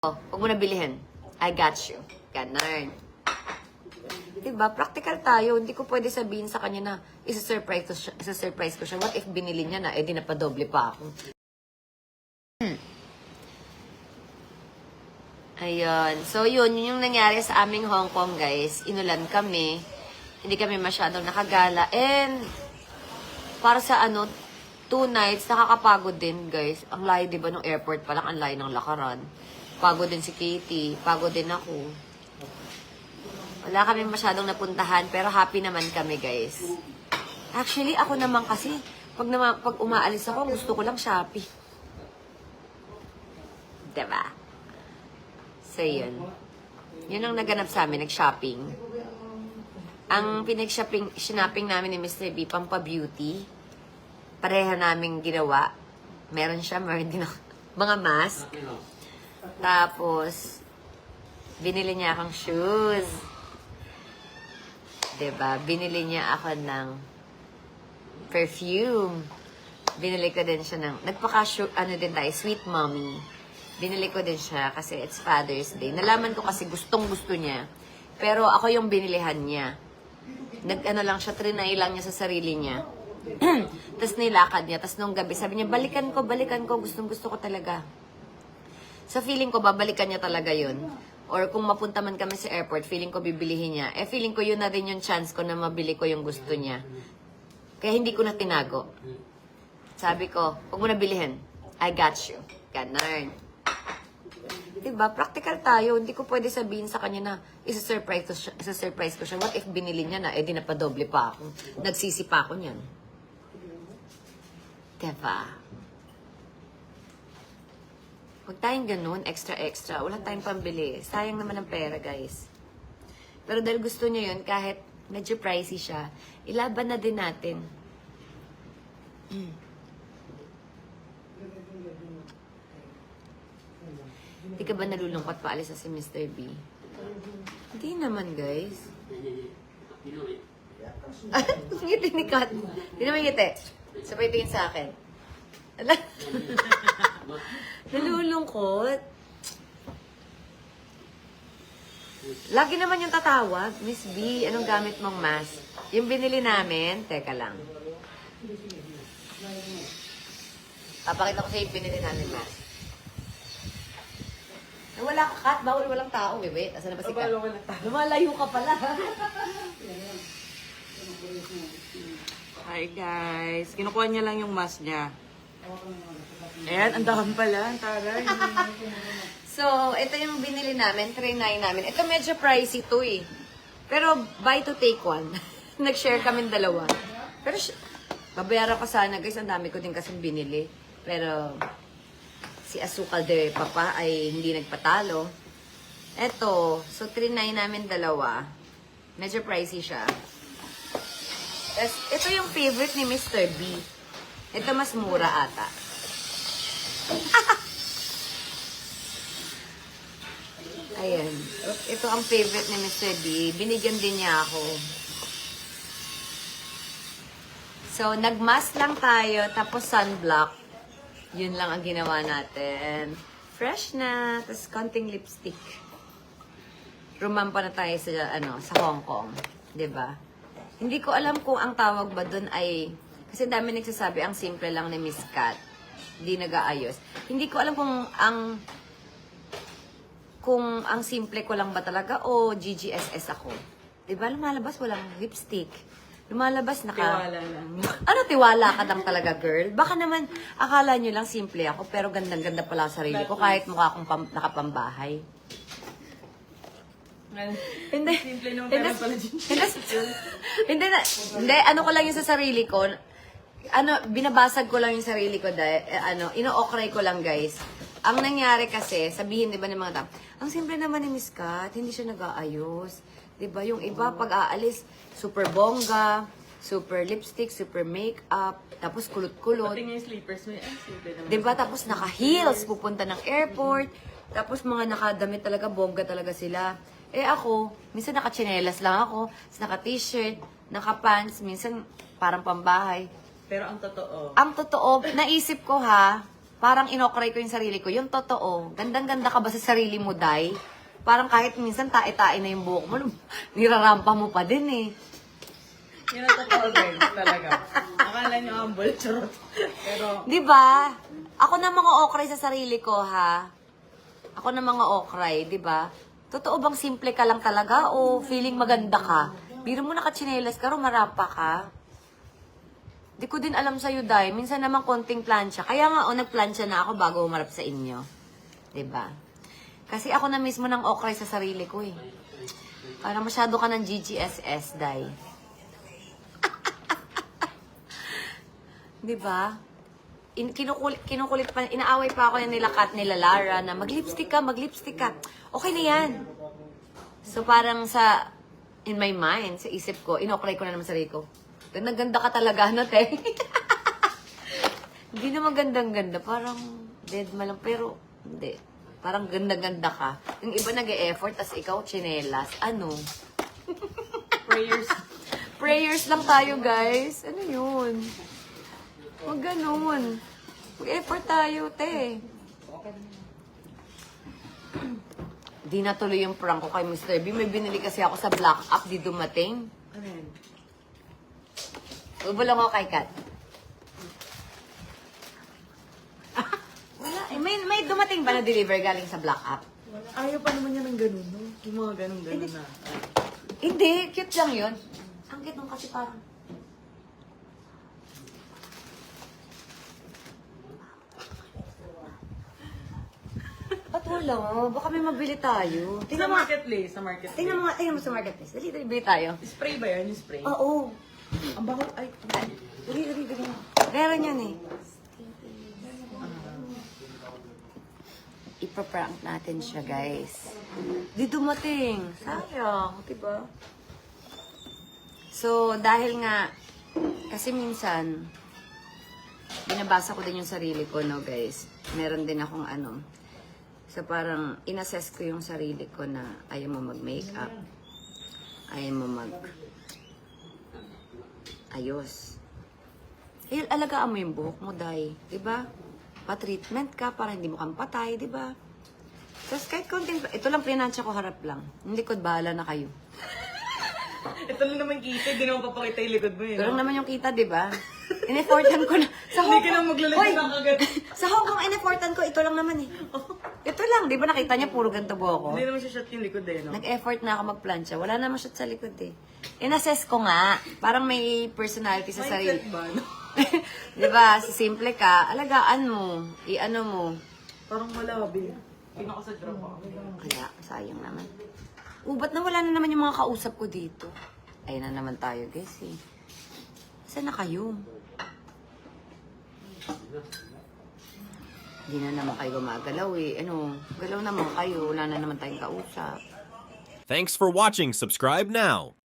Oh, huwag mo na bilihin. I got you. Ganun. Diba? Practical tayo. Hindi ko pwede sabihin sa kanya na isa-surprise ko siya. What if binili niya na, di napadoble pa ako. Ayun. So, yun yung nangyari sa aming Hong Kong, guys. Inulan kami. Hindi kami masyadong nakagala. And, para sa 2 nights, nakakapagod din, guys. Ang layo, diba, ng airport pa lang, ang layo ng lakaran. Pagod din si Katie. Pagod din ako. Wala kami masyadong napuntahan, pero happy naman kami, guys. Actually, ako naman kasi, pag umaalis ako, gusto ko lang Shopee. Diba? So, yun. Yun ang naganap sa amin, nag-shopping. Ang sinaping namin ni Mr. B, pampa-beauty. Pareha namin ginawa. Meron siya, meron din ako. Mga mask. Tapos, binili niya akong shoes. Diba? Binili niya ako ng perfume. Binili ko din siya ng, din tayo, Sweet Mommy. Binili ko din siya kasi it's Father's Day. Nalaman ko kasi gustong-gusto niya. Pero ako yung binilihan niya. Lang siya, trinay lang niya sa sarili niya. Tapos nilakad niya. Tapos nung gabi, sabi niya, balikan ko, gustong-gusto ko talaga. Sa feeling ko, babalikan niya talaga yun. Or kung mapunta man kami sa airport, feeling ko bibilihin niya. Feeling ko yun na rin yung chance ko na mabili ko yung gusto niya. Kaya hindi ko na tinago. Sabi ko, huwag mo na bilihin. I got you. Ganun. Diba? Practical tayo. Hindi ko pwede sabihin sa kanya na isa-surprise ko siya. What if binili niya na, di napadoble pa ako. Nagsisi pa ako niyan. Diba? Huwag tayong ganun, extra. Wala tayong pambili. Sayang naman ang pera, guys. Pero dahil gusto niya yun, kahit medyo pricey siya, ilaban na din natin. Hindi ka ba nalulungkot pa alis na si Mr. B? Hindi naman, guys. Ngiti ni Kat. Hindi naman ngiti. Sabay tingin sa akin. Nalulungkot. Lagi naman yung tatawag. Miss B, anong gamit mong mask? Yung binili namin, teka lang. Papakita ko sa yung binili namin mask. Wala ka, Kat. Bawal walang tao. Wait. Asan na ba si Kat? Lumalayo ka pala. Hi guys. Kinukuha niya lang yung mask niya. Ayan, ang dahon pala. Ang taray. So, ito yung binili namin. Trinay namin. Ito medyo pricey to eh. Pero buy to take one. Nag-share kami dalawa. Pero babayaran ko sana guys. Ang dami ko din kasing binili. Pero si Asukal de Papa ay hindi nagpatalo. Eto, so trinay namin dalawa. Medyo pricey siya. Tapos, ito yung favorite ni Mr. B. Ito mas mura ata. Ayan. Ito ang favorite ni Mr. B. Binigyan din niya ako. So, nagmask lang tayo. Tapos sunblock. Yun lang ang ginawa natin. Fresh na. Tapos konting lipstick. Rumampa na tayo sa Hong Kong. 'Di ba? Hindi ko alam kung ang tawag ba doon ay... Kasi dami nagsasabi, ang simple lang ni Miss Kat. Hindi nag-aayos. Hindi ko alam kung ang simple ko lang ba talaga o GGSS ako. 'Di ba? Lumalabas walang lipstick. Lumalabas Tiwala lang. Ano, tiwala ka lang talaga, girl? Baka naman, akala nyo lang simple ako, pero gandang-ganda pala ang sarili ko, kahit mukha akong nakapambahay. Hindi. Simple naman pala pala dyan. Hindi, ano ko lang yung sa sarili ko, binabasag ko lang yung sarili ko, ino-okray ko lang, guys. Ang nangyari kasi, sabihin, di ba, ng mga tao, ang simple naman ni Miss Kat, hindi siya nag-aayos. Di ba, yung iba, pag aalis, super bongga, super lipstick, super makeup, tapos kulot-kulot. Pati nga yung slippers mo, simple naman. Di ba, tapos naka-heels, pupunta ng airport, tapos mga nakadamit talaga, bongga talaga sila. Ako, minsan naka-chinelas lang ako, naka-t-shirt, naka-pants, minsan parang pambahay. Pero ang totoo, Ang totoo, naisip ko ha, parang inokray ko yung sarili ko. Yung totoo, gandang-ganda ka ba sa sarili mo, Day? Parang kahit minsan tae-tae na yung buhok mo, nirarampa mo pa din eh. Yun ang totoo din, talaga. Akala nyo humble, charot. Pero, Di ba? Ako na mga okray sa sarili ko, ha? Ako na mga okray, di ba? Totoo bang simple ka lang talaga o feeling maganda ka? Biro mo nakachinelas ka, rumarapa ka. Di ko din alam sa'yo, Day. Minsan naman konting plancha. Kaya nga, nagplancha na ako bago umarap sa inyo. Di ba? Kasi ako na mismo ng okray sa sarili ko, eh. Parang masyado ka ng GGSS, Day. Di ba? Kinukulit pa, inaaway pa ako nila Kat, nila Lara na mag-lipstick ka. Okay na yan. So parang in my mind, sa isip ko, inokray ko na naman sarili ko. Ganda ka talaga, ano, te? Hindi naman gandang-ganda. Parang dead ma lang. Pero, hindi. Parang ganda-ganda ka. Yung iba nag-e-effort, tas ikaw, chinelas. Ano? prayers. Prayers lang tayo, guys. Ano yun? Huwag ganun. Mag-effort tayo, te. Di natuloy yung prank ko kay Mr. B. May binili kasi ako sa Black App, di dumating. Ano yun? Ubulong ako kay Kat. Wala. May dumating ba na deliver galing sa Black App? Ayaw pa naman niya ng ganun, no? Yung mga ganun-ganun na. Hindi. Cute lang yun. Ang cute nung kasi parang... Ba't wala? Baka may mabili tayo. Sa Tingnan mo. marketplace, sa marketplace. Tingnan mo sa marketplace. Dali, bili tayo. Spray ba yan? Yung spray? Oo. Ang bango, ay. Dali. Meron yan eh. Ipaprank natin siya, guys. Di dumating. Sayang, diba? So, dahil nga, kasi minsan, binabasa ko din yung sarili ko, no, guys. Meron din akong so parang inassess ko yung sarili ko na ayaw mo mag-makeup. Ayaw mo ayos. Alagaan mo yung buhok mo, Day. Diba? Pa-treatment ka para hindi mo kang patay, diba? Tapos kahit konting, ito lang pinansya ko, harap lang. Hindi ko, bahala na kayo. Ito lang naman kita, hindi naman papakita yung likod mo, Ito lang naman yung kita, diba? In-effortan ko na. Sa Hindi ka na maglalagay ng agad. Sa Hong Kong, in-effortan ko, ito lang naman eh. Ito lang, di ba nakita niya, puro ganito buhok ko? Hindi naman siya shot yung likod eh, no? Nag-effort na ako mag-plancha. Wala naman shot sa likod eh. In-assess ko nga. Parang may personality sa sarili. Mindset ba, no? Di ba? Simple ka. Alagaan mo. I-ano mo. Parang malabi. Pinaka sa drop ako. Kaya, sayang naman. Ba't na wala na naman yung mga kausap ko dito? Ayun na naman tayo, guys eh. Saan na kayo? Hindi na naman kayo gumagalaw eh. Galaw naman kayo. Wala na naman tayong kausap. Thanks for watching. Subscribe now.